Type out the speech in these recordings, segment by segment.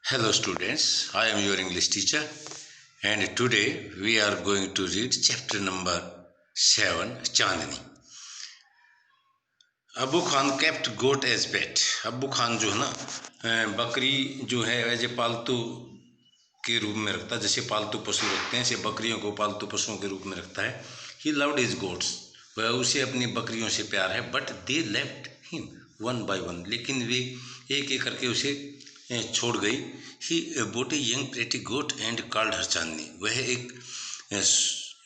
Hello students, I am your English teacher and today we are going to read chapter number 7 Chandni. Abu Khan kept goat as पेट। अबू खान जो है ना बकरी जो है as a पालतू के रूप में रखता है, जैसे पालतू पशु रखते हैं ऐसे बकरियों को पालतू पशुओं के रूप में रखता है। ही लव्ड हिज गोट्स, वह उसे अपनी बकरियों से प्यार है। But they left him one by one, लेकिन वे एक एक करके उसे छोड़ गई। He bought a young pretty goat and called her Chandni, वह एक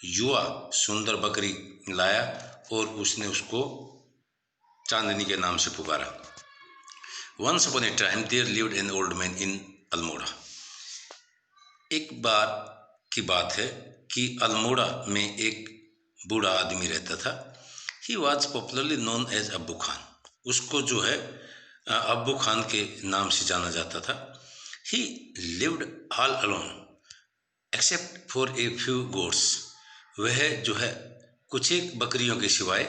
युवा सुंदर बकरी लाया और उसने उसको चांदनी के नाम से पुकारा। Once upon a time there lived an old man in Almora. एक बार की बात है कि अल्मोड़ा में एक बूढ़ा आदमी रहता था। He was popularly known as Abbu Khan, उसको जो है अब्बू खान के नाम से जाना जाता था। ही lived all alone except for a few goats, वह जो है कुछ एक बकरियों के सिवाय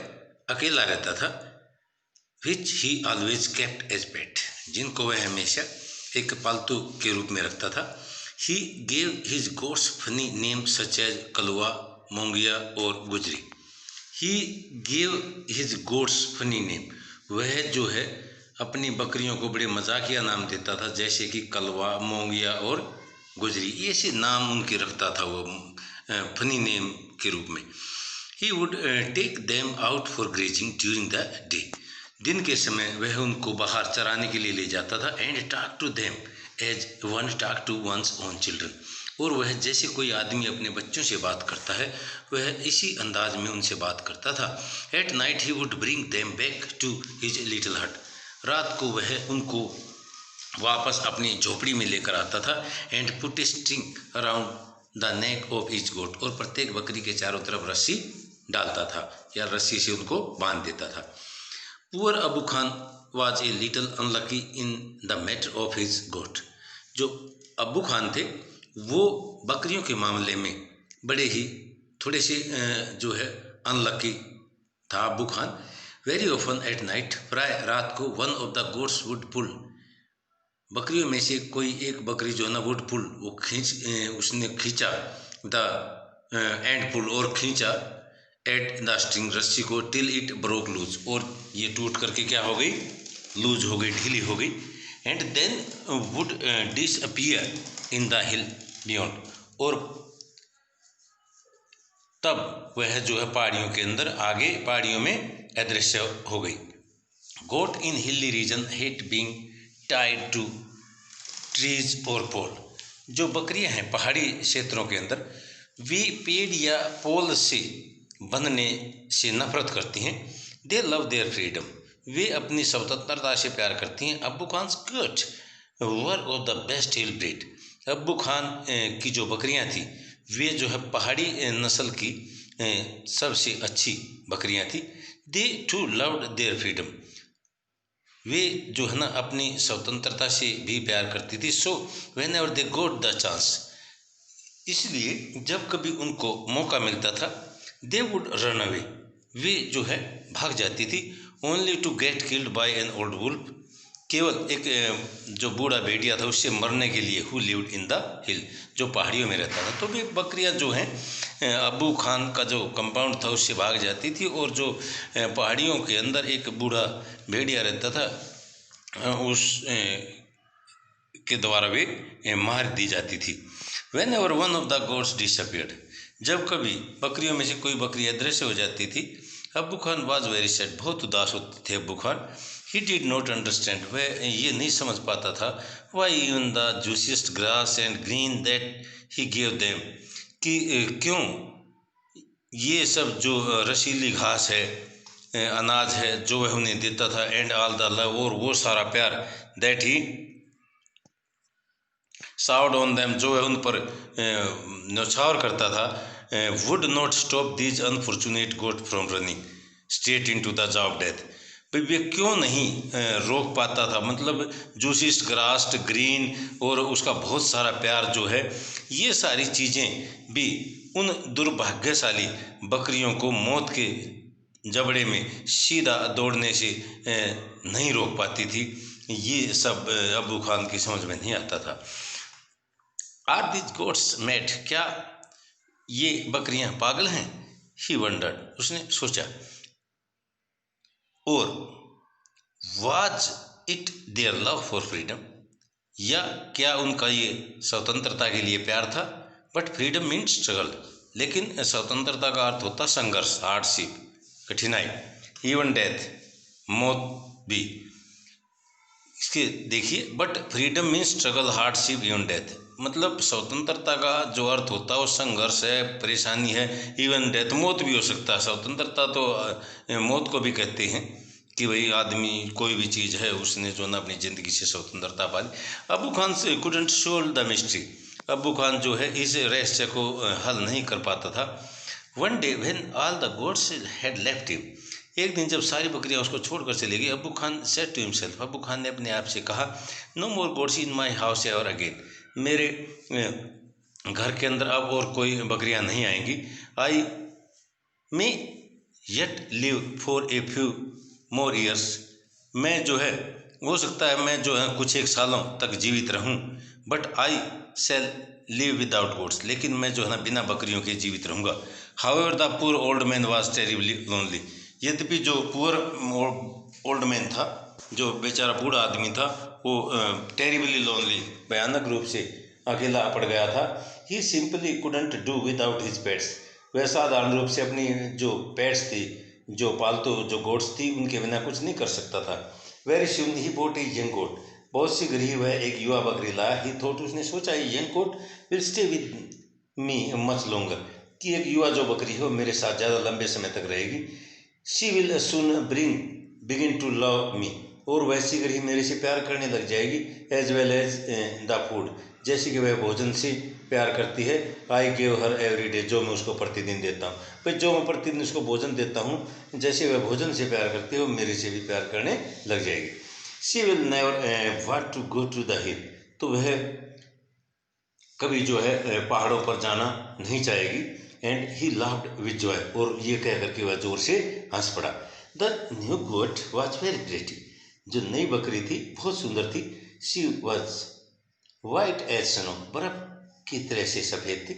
अकेला रहता था। Which he always kept as pet, जिनको वह हमेशा एक पालतू के रूप में रखता था। He gave his goats funny name such as Kalwa, Mongia और Gujri. He gave his goats funny name, वह जो है अपनी बकरियों को बड़े मजाकिया नाम देता था, जैसे कि कलवा, मोंगिया और गुजरी, ऐसे नाम उनके रखता था वो फनी नेम के रूप में। He would take them out for grazing during the day, दिन के समय वह उनको बाहर चराने के लिए ले जाता था। And talk to them as one talk to one's own children, और वह जैसे कोई आदमी अपने बच्चों से बात करता है वह इसी अंदाज में उनसे बात करता था। At night he would bring them back to his little hut, रात को वह उनको वापस अपनी झोपड़ी में लेकर आता था। And put string around the neck of each goat, और प्रत्येक बकरी के चारों तरफ रस्सी डालता था या रस्सी से उनको बांध देता था। Poor Abu Khan was a little unlucky in the matter of his goat, जो अबू खान थे वो बकरियों के मामले में बड़े ही थोड़े से जो है अनलकी था Abu Khan. Very often at night, प्राय रात को one of the goats would pull, बकरियों में से कोई एक बकरी जो है ना वुड पुल, वो उसने खींचा द एंड पुल, और खींचा एट द स्ट्रिंग, रस्सी को, टिल इट ब्रोक लूज, और ये टूट करके क्या हो गई, लूज हो गई, ढीली हो गई। And then would disappear in the hill beyond, और तब वह जो है पहाड़ियों के अंदर आगे पहाड़ियों में अदृश्य हो गई। Goat in hilly region hate being tied to trees और पोल, जो बकरियां हैं पहाड़ी क्षेत्रों के अंदर वे पेड़ या पोल से बंधने से नफरत करती हैं। दे लव देयर फ्रीडम, वे अपनी स्वतंत्रता से प्यार करती हैं। Abbu Khan goat were of the best hill breed, Abbu Khan की जो बकरियां थी वे जो है पहाड़ी नस्ल की सबसे अच्छी बकरियां थी। दे टू लव्ड देयर फ्रीडम, वे जो है ना अपनी स्वतंत्रता से भी प्यार करती थी। So whenever they got the chance, इसलिए जब कभी उनको मौका मिलता था, दे वुड रन अवे, वे जो है भाग जाती थी। Only to get killed by an old wolf, केवल एक जो बूढ़ा भेड़िया था उससे मरने के लिए। हु लिव्ड इन द हिल, जो पहाड़ियों में रहता था। तो भी बकरियां जो हैं अबू खान का जो कंपाउंड था उससे भाग जाती थी, और जो पहाड़ियों के अंदर एक बूढ़ा भेड़िया रहता था उस के द्वारा वे मार दी जाती थी। When ever one of the goats disappeared, जब कभी बकरियों में से कोई बकरी अदृश्य हो जाती थी, Abu Khan was very sad, बहुत उदास होते थे Abu Khan. He did not understand, वह ये नहीं समझ पाता था। Why even the juiciest grass and green that he gave them, कि क्यों ये सब जो रसीली घास है, अनाज है जो वह उन्हें देता था, एंड ऑल द लव, और वो सारा प्यार, that he showered on them, जो वह उन पर न्यौछावर करता था, would not stop these unfortunate goat from running straight into the jaw of death, वे क्यों नहीं रोक पाता था। मतलब जूसिस्ट ग्रास्ट ग्रीन और उसका बहुत सारा प्यार जो है, ये सारी चीज़ें भी उन दुर्भाग्यशाली बकरियों को मौत के जबड़े में सीधा दौड़ने से नहीं रोक पाती थी। ये सब अब्बू खान की समझ में नहीं आता था। आर दिस गोट्स मैड, क्या ये बकरियां पागल हैं? ही वंडर्ड, उसने सोचा। और was it their love for freedom, या क्या उनका ये स्वतंत्रता के लिए प्यार था? बट फ्रीडम मीन्स स्ट्रगल, लेकिन स्वतंत्रता का अर्थ होता संघर्ष, हार्डशिप, कठिनाई, इवन डेथ, मौत भी। इसके देखिए, but freedom means struggle, hardship, even death, मतलब स्वतंत्रता का जो अर्थ होता है वो संघर्ष है, परेशानी है, इवन डेथ, मौत भी हो सकता है। स्वतंत्रता तो मौत को भी कहते हैं कि भाई आदमी कोई भी चीज़ है उसने जो ना अपनी ज़िंदगी से स्वतंत्रता पा ली। अब्बू खान से कुडंट सोल्व द मिस्ट्री, अब्बू खान जो है इस रहस्य को हल नहीं कर पाता था। One day when all the goats had left him, एक दिन जब सारी बकरियां उसको छोड़कर चली गई, अब्बू खान सेड टू हिमसेल्फ, अब्बू खान ने अपने आप से कहा, no more goats in my house ever again, मेरे घर के अंदर अब और कोई बकरियां नहीं आएंगी। I may yet live for a few more years, मैं जो है हो सकता है मैं जो है कुछ एक सालों तक जीवित रहूं। But I shall live without goats, लेकिन मैं जो है ना बिना बकरियों के जीवित रहूंगा। However the poor old man was terribly lonely, यद्यपि जो पुअर ओल्ड मैन था, जो बेचारा बूढ़ा आदमी था, वो टेरिबली लोनली, भयानक रूप से अकेला पड़ गया था। He simply couldn't do without his pets, वह साधारण रूप से अपनी जो पेट्स थी, जो पालतू जो गोट्स थी, उनके बिना कुछ नहीं कर सकता था। Very soon he bought a young goat, बहुत शीघ्र ही वह एक युवा बकरी लाया। ही थॉट, उसने सोचा, young goat will stay with me much longer, कि एक युवा जो बकरी है वो मेरे साथ ज़्यादा लंबे समय तक रहेगी। She will soon begin to love me, और वह शीघ्र ही मेरे से प्यार करने लग जाएगी। As well as the food, जैसे कि वह भोजन से प्यार करती है। I give her every day, जो मैं उसको प्रतिदिन देता हूँ। भाई जो मैं प्रतिदिन उसको भोजन देता हूँ, जैसे वह भोजन से प्यार करती है वो मेरे से भी प्यार करने लग जाएगी। She will never want to go to the hill, तो वह कभी जो है पहाड़ों पर जाना नहीं चाहेगी। And he laughed with joy, और ये कह करके वह जोर से हंस पड़ा। The new goat was very pretty, जो नई बकरी थी बहुत सुंदर थी। She was white as snow, बर्फ की तरह से सफ़ेद थी।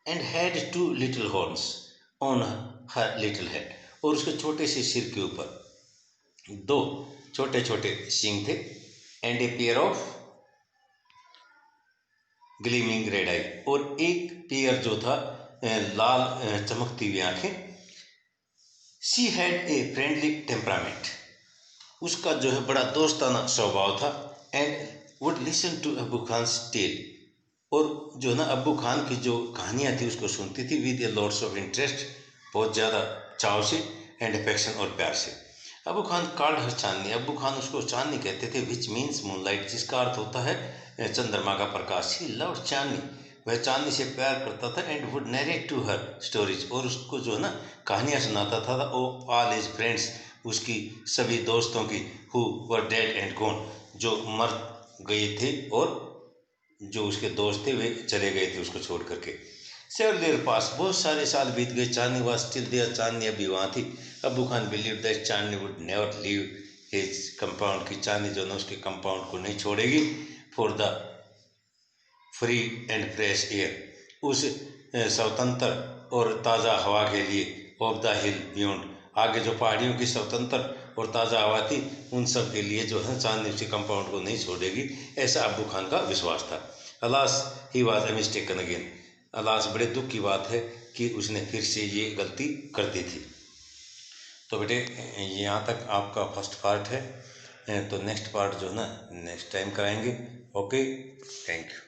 And had two little horns on her little head, और उसके छोटे से सिर के ऊपर दो छोटे छोटे सींग थे। And a pair of gleaming red eye, और एक पेयर जो था लाल चमकती हुई आंखें। She had a friendly temperament, उसका जो है बड़ा दोस्ताना स्वभाव था। एंड वुड लिसन टू अब्बू खान टेल, और जो ना अब्बू खान की जो कहानियाँ थी उसको सुनती थी with A lots of interest, बहुत ज़्यादा चाव से, एंड अफेक्शन, और प्यार से। अब्बू खान कॉल्ड हर चांदनी, अब्बू खान उसको चांदनी कहते थे, विच मीन्स मूनलाइट, जिसका अर्थ होता है चंद्रमा का प्रकाश। ही लव्ड चांदनी, वह चांदनी से प्यार करता था। And would narrate to her stories, और उसको जो है ना कहानियाँ सुनाता था। ओ ऑल हिज फ्रेंड्स, उसकी सभी दोस्तों की, who were dead and gone, जो मर गए थे और जो उसके दोस्त थे वे चले गए थे उसको छोड़ करके। सेवरल ईयर पास, बहुत सारे साल बीत गए। चांदनी वाज स्टिल देयर, चांदनी अभी वहाँ थी। अब्बू Khan believe that Chandni would never leave his compound, की चांदनी जो ना उसके कंपाउंड को नहीं छोड़ेगी। For the free and fresh air, उस स्वतंत्र और ताज़ा हवा के लिए। ऑफ द हिल बियॉन्ड, आगे जो पहाड़ियों की स्वतंत्र और ताज़ा हवा थी, उन सब के लिए जो है चांदनी उसके कंपाउंड को नहीं छोड़ेगी, ऐसा अब्बू खान का विश्वास था। Alas he was mistaken again, alas बड़े दुख की बात है कि उसने फिर से ये गलती कर दी थी। तो बेटे यहाँ तक आपका फर्स्ट पार्ट है, तो नेक्स्ट पार्ट जो है ना नेक्स्ट टाइम कराएंगे। Okay, thank you.